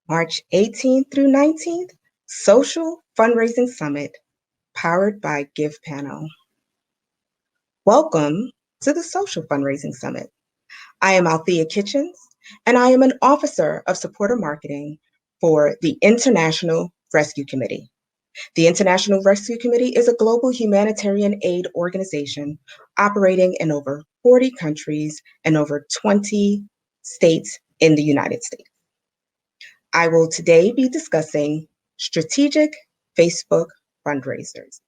March 18th through 19th, Social Fundraising Summit, powered by GivePanel. Welcome to the Social Fundraising Summit. I am Althea Kitchens, and I am an Officer of Supporter Marketing for the International Rescue Committee. The International Rescue Committee is a global humanitarian aid organization operating in over 40 countries and over 20 states in the United States. I will today be discussing strategic Facebook fundraisers.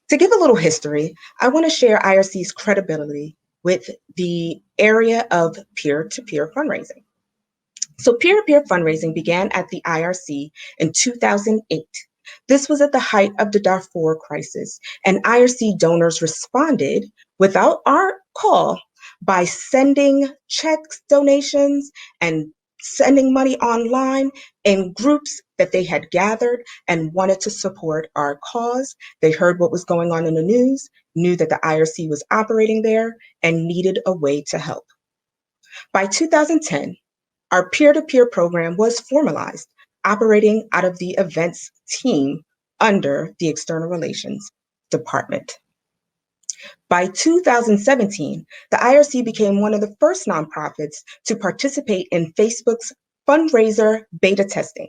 To give a little history, I want to share IRC's credibility with the area of peer-to-peer fundraising. So peer-to-peer fundraising began at the IRC in 2008. This was at the height of the Darfur crisis, and IRC donors responded without our call by sending checks, donations, and sending money online in groups that they had gathered and wanted to support our cause. They heard what was going on in the news, knew that the IRC was operating there, and needed a way to help. By 2010, our peer-to-peer program was formalized, operating out of the events team under the External Relations Department. By 2017, the IRC became one of the first nonprofits to participate in Facebook's fundraiser beta testing.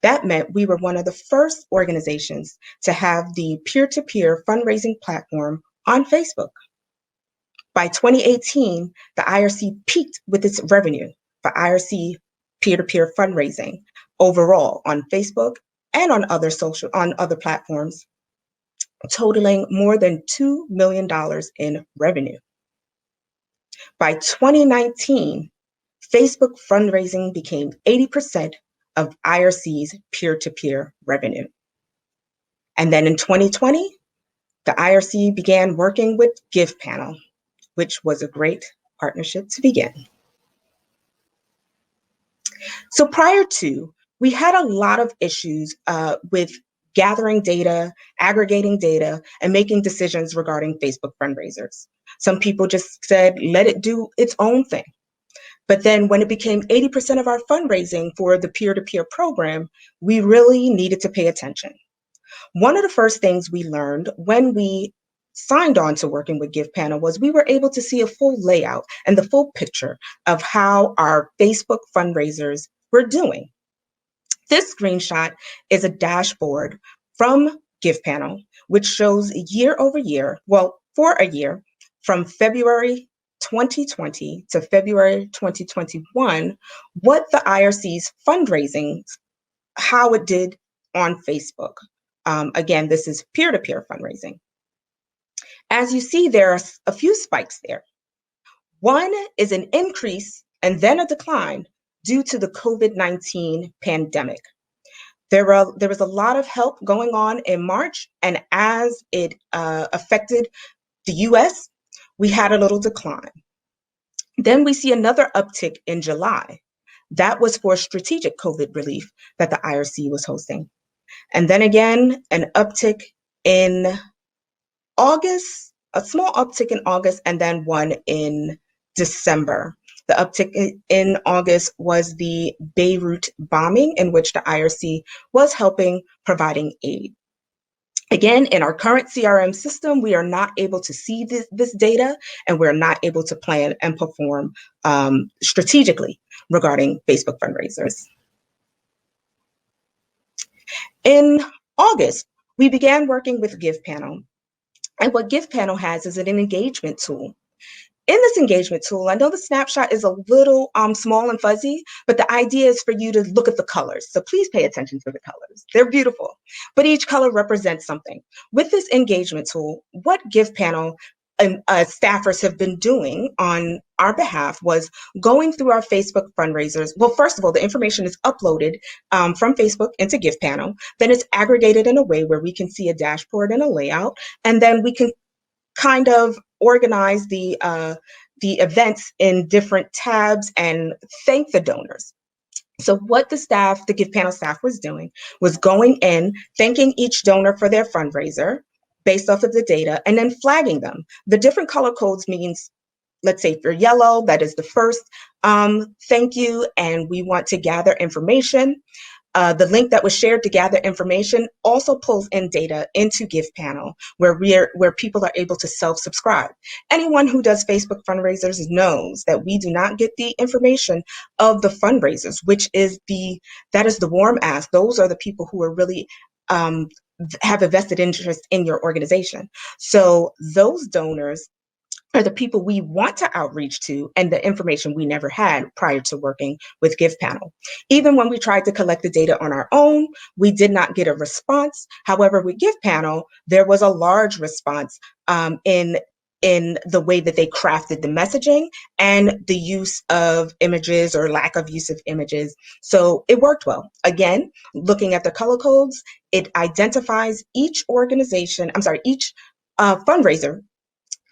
That meant we were one of the first organizations to have the peer-to-peer fundraising platform on Facebook. By 2018, the IRC peaked with its revenue for IRC peer-to-peer fundraising overall on Facebook and on other platforms, totaling more than $2 million in revenue. By 2019, Facebook fundraising became 80% of IRC's peer-to-peer revenue. And then in 2020, the IRC began working with GivePanel, which was a great partnership to begin. So prior to, we had a lot of issues with gathering data, aggregating data, and making decisions regarding Facebook fundraisers. Some people just said, let it do its own thing. But then when it became 80% of our fundraising for the peer-to-peer program, we really needed to pay attention. One of the first things we learned when we signed on to working with GivePanel was we were able to see a full layout and the full picture of how our Facebook fundraisers were doing. This screenshot is a dashboard from GivePanel, which shows year over year, well, for a year, from February 2020 to February 2021, what the IRC's fundraising, how it did on Facebook. Again, this is peer-to-peer fundraising. As you see, there are a few spikes there. One is an increase and then a decline due to the COVID-19 pandemic. There was a lot of help going on in March, and as it affected the US, we had a little decline. Then we see another uptick in July. That was for strategic COVID relief that the IRC was hosting. And then again, an uptick in August, a small uptick in August, and then one in December. The uptick in August was the Beirut bombing, in which the IRC was helping providing aid. Again, in our current CRM system, we are not able to see this data, and we're not able to plan and perform strategically regarding Facebook fundraisers. In August, we began working with GivePanel. And what GivePanel has is an engagement tool. In this engagement tool, I know the snapshot is a little small and fuzzy, but the idea is for you to look at the colors. So please pay attention to the colors. They're beautiful, but each color represents something. With this engagement tool, what GivePanel staffers have been doing on our behalf was going through our Facebook fundraisers. Well, first of all, the information is uploaded from Facebook into GivePanel. Then it's aggregated in a way where we can see a dashboard and a layout, and then we can kind of organize the events in different tabs and thank the donors. So what the GivePanel staff was doing was going in, thanking each donor for their fundraiser based off of the data, and then flagging them. The different color codes means let's say for yellow, that is the first thank you, and we want to gather information. The link that was shared to gather information also pulls in data into GivePanel, where people are able to self-subscribe. Anyone who does Facebook fundraisers knows that we do not get the information of the fundraisers, that is the warm ask. Those are the people who are really have a vested interest in your organization. So those donors are the people we want to outreach to, and the information we never had prior to working with GivePanel. Even when we tried to collect the data on our own, we did not get a response. However, with GivePanel, there was a large response in the way that they crafted the messaging and the use of images or lack of use of images. So it worked well. Again, looking at the color codes, it identifies each fundraiser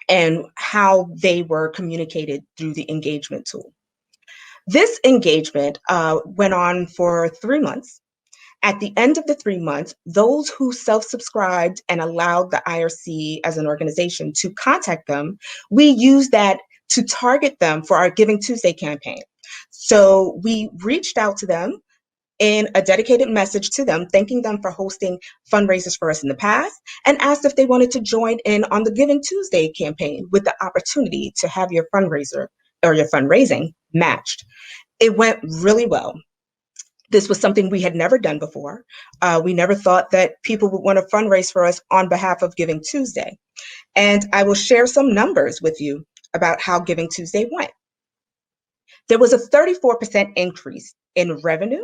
and how they were communicated through the engagement tool. This engagement went on for 3 months. At the end of the 3 months, those who self-subscribed and allowed the IRC as an organization to contact them, we used that to target them for our Giving Tuesday campaign. So we reached out to them in a dedicated message to them, thanking them for hosting fundraisers for us in the past, and asked if they wanted to join in on the Giving Tuesday campaign with the opportunity to have your fundraiser or your fundraising matched. It went really well. This was something we had never done before. We never thought that people would want to fundraise for us on behalf of Giving Tuesday. And I will share some numbers with you about how Giving Tuesday went. There was a 34% increase in revenue,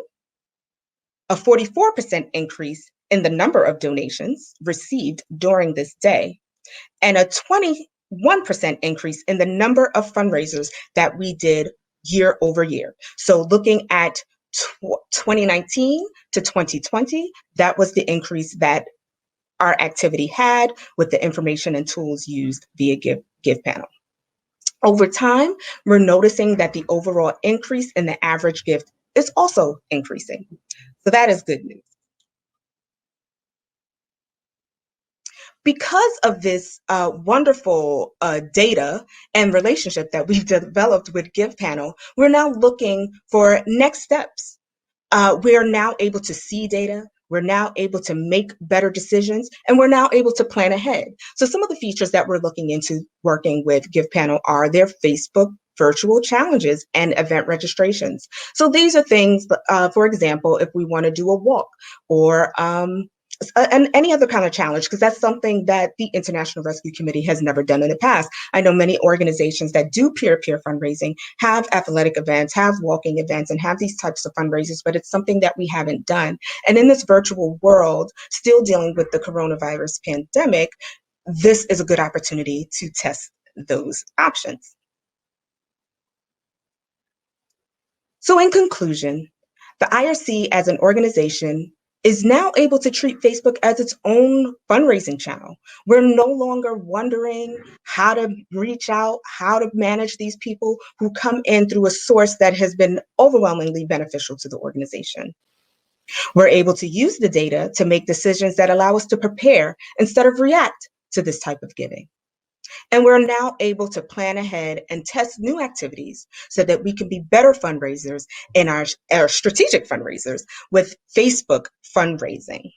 a 44% increase in the number of donations received during this day, and a 21% increase in the number of fundraisers that we did year over year. So looking at 2019 to 2020, that was the increase that our activity had with the information and tools used via GivePanel. Over time, we're noticing that the overall increase in the average gift is also increasing. So that is good news. Because of this wonderful data and relationship that we've developed with GivePanel, we're now looking for next steps. We are now able to see data. We're now able to make better decisions, and we're now able to plan ahead. So some of the features that we're looking into working with GivePanel are their Facebook virtual challenges and event registrations. So these are things, for example, if we want to do a walk or and any other kind of challenge, because that's something that the International Rescue Committee has never done in the past. I know many organizations that do peer-to-peer fundraising have athletic events, have walking events, and have these types of fundraisers, but it's something that we haven't done. And in this virtual world, still dealing with the coronavirus pandemic, this is a good opportunity to test those options. So in conclusion, the IRC as an organization is now able to treat Facebook as its own fundraising channel. We're no longer wondering how to reach out, how to manage these people who come in through a source that has been overwhelmingly beneficial to the organization. We're able to use the data to make decisions that allow us to prepare instead of react to this type of giving. And we're now able to plan ahead and test new activities so that we can be better fundraisers in our strategic fundraisers with Facebook fundraising.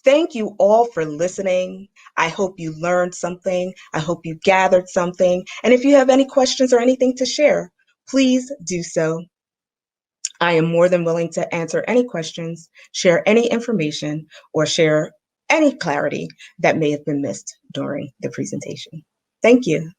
Thank you all for listening. I hope you learned something. I hope you gathered something. And if you have any questions or anything to share, please do so. I am more than willing to answer any questions, share any information, or share any clarity that may have been missed during the presentation. Thank you.